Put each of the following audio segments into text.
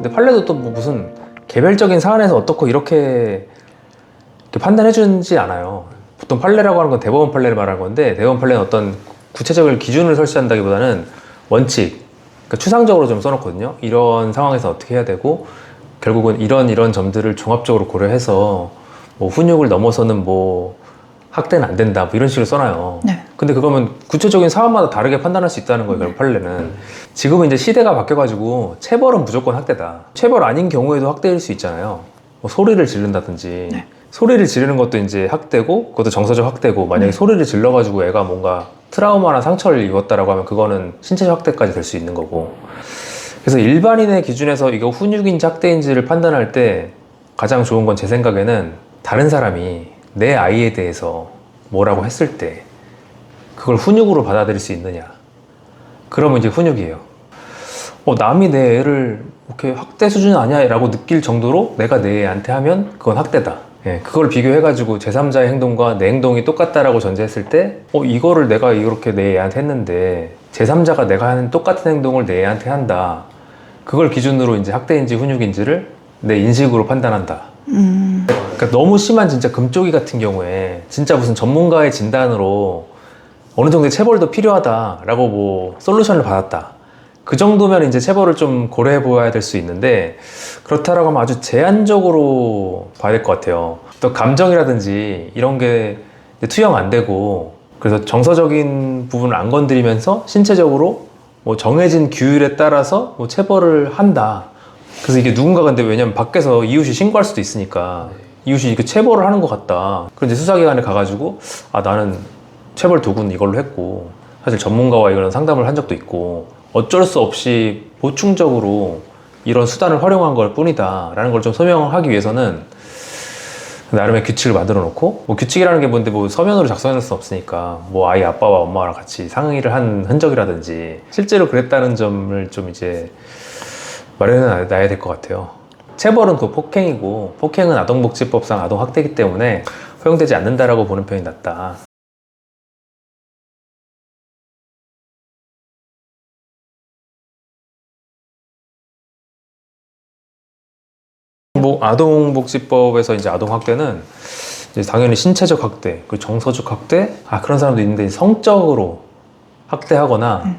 근데 판례도 또 뭐 무슨 개별적인 사안에서 어떻고 이렇게 판단해 주지 않아요. 보통 판례라고 하는 건 대법원 판례를 말하는 건데, 대법원 판례는 어떤 구체적인 기준을 설치한다기보다는 원칙, 그러니까 추상적으로 좀 써놓거든요. 이런 상황에서 어떻게 해야 되고, 결국은 이런 점들을 종합적으로 고려해서 뭐 훈육을 넘어서는 뭐 학대는 안 된다, 뭐 이런 식으로 써놔요. 네. 근데 그거면 구체적인 사안마다 다르게 판단할 수 있다는 거예요, 결국 판례는. 지금은 이제 시대가 바뀌어가지고 체벌은 무조건 학대다. 체벌 아닌 경우에도 학대일 수 있잖아요. 뭐 소리를 지른다든지. 네. 소리를 지르는 것도 이제 학대고, 그것도 정서적 학대고, 만약에 소리를 질러가지고 애가 뭔가 트라우마나 상처를 입었다라고 하면 그거는 신체적 학대까지 될 수 있는 거고. 그래서 일반인의 기준에서 이거 훈육인지 학대인지를 판단할 때 가장 좋은 건 제 생각에는 다른 사람이 내 아이에 대해서 뭐라고 했을 때 그걸 훈육으로 받아들일 수 있느냐. 그러면 이제 훈육이에요. 남이 내 애를 이렇게 학대 수준 아니야 라고 느낄 정도로 내가 내 애한테 하면 그건 학대다. 예, 그걸 비교해가지고 제3자의 행동과 내 행동이 똑같다라고 전제했을 때 이거를 내가 이렇게 내 애한테 했는데 제3자가 내가 하는 똑같은 행동을 내 애한테 한다. 그걸 기준으로 이제 학대인지 훈육인지를 내 인식으로 판단한다. 그러니까 너무 심한 진짜 금쪽이 같은 경우에 진짜 무슨 전문가의 진단으로 어느 정도의 체벌도 필요하다라고 뭐 솔루션을 받았다. 그 정도면 이제 체벌을 좀 고려해 보아야 될 수 있는데, 그렇다라고 하면 아주 제한적으로 봐야 될 것 같아요. 또 감정이라든지 이런 게 투영 안 되고, 그래서 정서적인 부분을 안 건드리면서 신체적으로 뭐 정해진 규율에 따라서 뭐 체벌을 한다. 그래서 이게 누군가 근데 왜냐면 밖에서 이웃이 신고할 수도 있으니까 이웃이 그 체벌을 하는 것 같다. 그럼 이제 수사기관에 가가지고 나는 체벌 도구는 이걸로 했고, 사실 전문가와 이런 상담을 한 적도 있고, 어쩔 수 없이 보충적으로 이런 수단을 활용한 걸 뿐이다 라는 걸 좀 설명하기 위해서는 나름의 규칙을 만들어 놓고, 뭐 규칙이라는 게 뭔데 뭐 서면으로 작성해 놓을 수 없으니까 뭐 아이 아빠와 엄마랑 같이 상의를 한 흔적이라든지 실제로 그랬다는 점을 좀 이제 마련해 놔야 될 것 같아요. 체벌은 그 폭행이고, 폭행은 아동복지법상 아동학대이기 때문에 허용되지 않는다라고 보는 편이 낫다. 뭐 아동복지법에서 이제 아동학대는 이제 당연히 신체적 학대, 그 정서적 학대, 그런 사람도 있는데 성적으로 학대하거나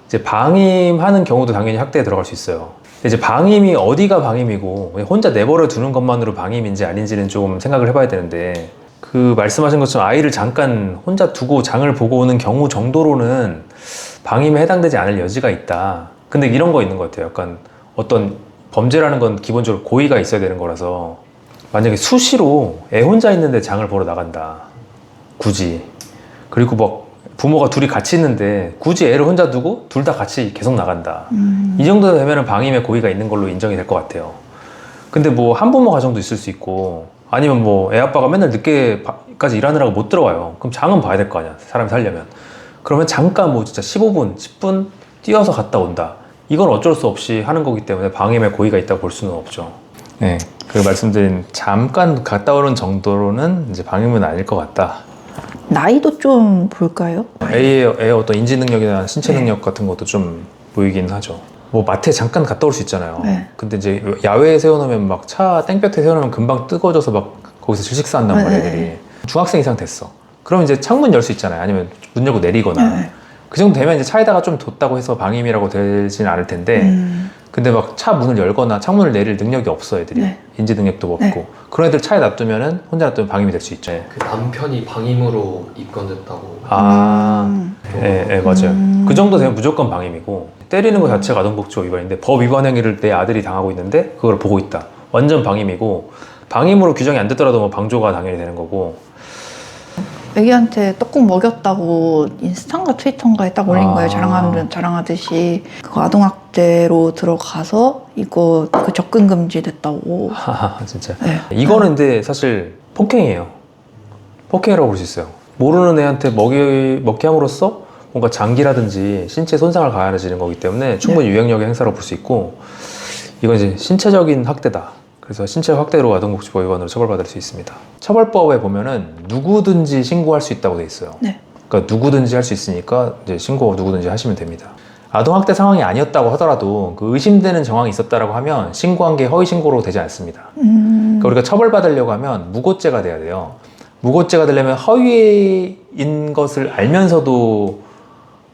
이제 방임하는 경우도 당연히 학대에 들어갈 수 있어요. 근데 이제 방임이 어디가 방임이고 혼자 내버려 두는 것만으로 방임인지 아닌지는 조금 생각을 해봐야 되는데, 그 말씀하신 것처럼 아이를 잠깐 혼자 두고 장을 보고 오는 경우 정도로는 방임에 해당되지 않을 여지가 있다. 근데 이런 거 있는 것 같아요. 약간 어떤 범죄라는 건 기본적으로 고의가 있어야 되는 거라서, 만약에 수시로 애 혼자 있는데 장을 보러 나간다. 굳이. 그리고 뭐 부모가 둘이 같이 있는데 굳이 애를 혼자 두고 둘 다 같이 계속 나간다. 이 정도 되면 방임의 고의가 있는 걸로 인정이 될 것 같아요. 근데 뭐 한부모 가정도 있을 수 있고, 아니면 뭐 애 아빠가 맨날 늦게까지 일하느라고 못 들어와요. 그럼 장은 봐야 될 거 아니야, 사람이 살려면. 그러면 잠깐 뭐 진짜 15분, 10분 뛰어서 갔다 온다. 이건 어쩔 수 없이 하는 거기 때문에 방임의 고의가 있다고 볼 수는 없죠. 네, 그 말씀드린 잠깐 갔다 오는 정도로는 이제 방임은 아닐 것 같다. 나이도 좀 볼까요? 애의 어떤 인지 능력이나 신체 능력 같은 것도 좀 보이긴 하죠. 뭐 마트에 잠깐 갔다 올 수 있잖아요. 네. 근데 이제 야외에 세워놓으면 막 차 땡볕에 세워놓으면 금방 뜨거워져서 막 거기서 질식사한단 말이야, 애들이. 중학생 이상 됐어. 그럼 이제 창문 열 수 있잖아요. 아니면 문 열고 내리거나. 그 정도 되면 이제 차에다가 좀 뒀다고 해서 방임이라고 되지는 않을 텐데, 근데 막 차 문을 열거나 창문을 내릴 능력이 없어, 애들이. 인지 능력도 없고. 그런 애들 차에 놔두면은 혼자 놔두면 방임이 될 수 있죠. 그 남편이 방임으로 입건됐다고. 맞아요. 그 정도 되면 무조건 방임이고, 때리는 것 자체가 아동복지법 위반인데 법 위반 행위를 내 아들이 당하고 있는데 그걸 보고 있다. 완전 방임이고, 방임으로 규정이 안 됐더라도 뭐 방조가 당연히 되는 거고. 애기한테 떡국 먹였다고 인스타인가 트위터인가에 딱 올린 거예요. 자랑하듯이. 그거 아동학대로 들어가서 이거 그 접근 금지 됐다고. 진짜. 네. 이거는 근데 사실 폭행이에요. 폭행이라고 볼 수 있어요. 모르는 애한테 먹게 함으로써 뭔가 장기라든지 신체 손상을 가해지는 거기 때문에 충분히 유행력의 행사로 볼 수 있고, 이건 이제 신체적인 학대다. 그래서 신체 학대로 아동복지법 위반으로 처벌받을 수 있습니다. 처벌법에 보면은 누구든지 신고할 수 있다고 돼 있어요. 네. 그러니까 누구든지 할 수 있으니까 이제 신고 누구든지 하시면 됩니다. 아동학대 상황이 아니었다고 하더라도 그 의심되는 정황이 있었다라고 하면 신고한 게 허위 신고로 되지 않습니다. 그러니까 우리가 처벌받으려고 하면 무고죄가 돼야 돼요. 무고죄가 되려면 허위인 것을 알면서도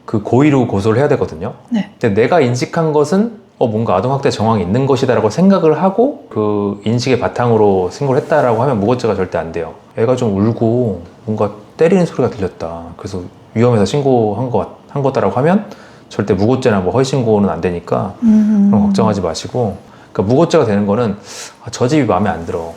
그 고의로 고소를 해야 되거든요. 네. 근데 내가 인식한 것은 뭔가 아동학대 정황이 있는 것이다라고 생각을 하고 그 인식의 바탕으로 신고를 했다라고 하면 무고죄가 절대 안 돼요. 애가 좀 울고 뭔가 때리는 소리가 들렸다. 그래서 위험해서 신고한 거다라고 하면 절대 무고죄나 뭐 허위신고는 안 되니까 그런 거 걱정하지 마시고, 그러니까 무고죄가 되는 거는 저 집이 마음에 안 들어.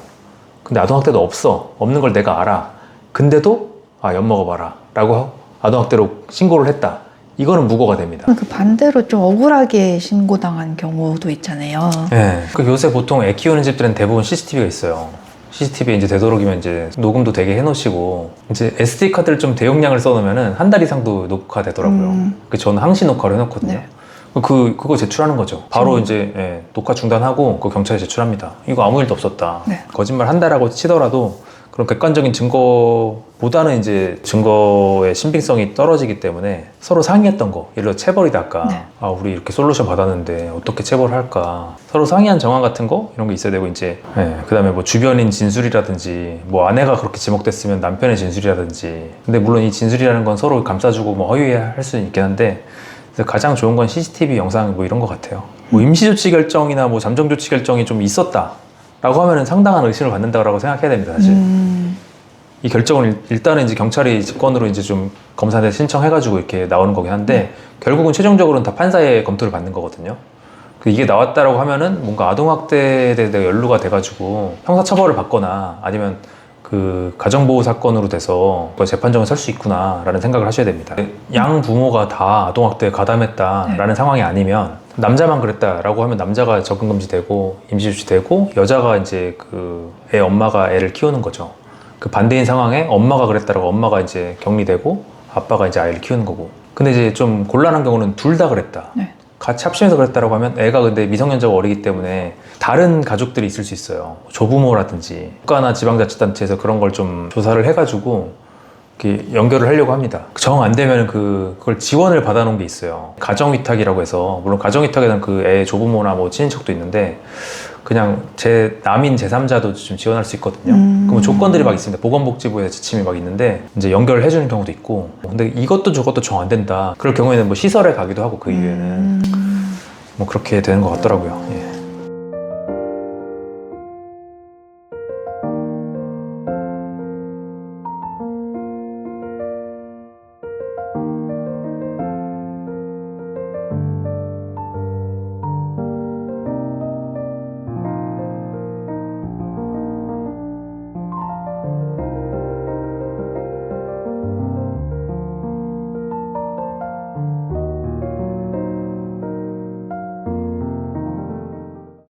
근데 아동학대도 없는 걸 내가 알아. 근데도 엿먹어봐라 라고 아동학대로 신고를 했다. 이거는 무고가 됩니다. 그 반대로 좀 억울하게 신고당한 경우도 있잖아요. 네. 그 요새 보통 애 키우는 집들은 대부분 CCTV가 있어요. CCTV에 이제 되도록이면 이제 녹음도 되게 해놓으시고, 이제 SD 카드를 좀 대용량을 써놓으면은 한 달 이상도 녹화되더라고요. 저는 항시 녹화를 해놓거든요. 네. 그거 제출하는 거죠. 바로 이제 녹화 중단하고 그 경찰에 제출합니다. 이거 아무 일도 없었다. 네. 거짓말 한다라고 치더라도 그런 객관적인 증거보다는 이제 증거의 신빙성이 떨어지기 때문에 서로 상의했던 거, 예를 들어 체벌이다 아까. 네. 우리 이렇게 솔루션 받았는데 어떻게 체벌을 할까. 서로 상의한 정황 같은 거 이런 게 있어야 되고, 이제 그다음에 뭐 주변인 진술이라든지, 뭐 아내가 그렇게 지목됐으면 남편의 진술이라든지. 근데 물론 이 진술이라는 건 서로 감싸주고 뭐 허위할 수는 있긴 한데, 그래서 가장 좋은 건 CCTV 영상 뭐 이런 거 같아요. 뭐 임시조치 결정이나 뭐 잠정조치 결정이 좀 있었다 라고 하면은 상당한 의심을 받는다고 생각해야 됩니다, 사실. 이 결정을 일단은 이제 경찰이 직권으로 이제 좀 검사한테 신청해가지고 이렇게 나오는 거긴 한데, 결국은 최종적으로는 다 판사의 검토를 받는 거거든요. 이게 나왔다라고 하면은 뭔가 아동학대에 대해 내가 연루가 돼가지고 형사처벌을 받거나 아니면 그 가정보호 사건으로 돼서 재판정에 설 수 있구나라는 생각을 하셔야 됩니다. 양 부모가 다 아동학대에 가담했다라는 상황이 아니면, 남자만 그랬다라고 하면 남자가 접근금지되고 임시조치되고, 여자가 이제 그 애 엄마가 애를 키우는 거죠. 그 반대인 상황에 엄마가 그랬다라고 엄마가 이제 격리되고 아빠가 이제 아이를 키우는 거고. 근데 이제 좀 곤란한 경우는 둘 다 그랬다. 네. 같이 합심해서 그랬다라고 하면 애가 근데 미성년자가 어리기 때문에 다른 가족들이 있을 수 있어요. 조부모라든지 국가나 지방자치단체에서 그런 걸 좀 조사를 해가지고 이렇게 연결을 하려고 합니다. 정 안 되면 그걸 지원을 받아놓은 게 있어요. 가정위탁이라고 해서, 물론 가정위탁에는 그 애 조부모나 뭐 친인척도 있는데 그냥 남인 제3자도 좀 지원할 수 있거든요. 그럼 조건들이 막 있습니다. 보건복지부의 지침이 막 있는데 이제 연결을 해주는 경우도 있고. 근데 이것도 저것도 정 안 된다. 그럴 경우에는 뭐 시설에 가기도 하고, 그 이후에는 뭐 그렇게 되는 것 같더라고요. 예.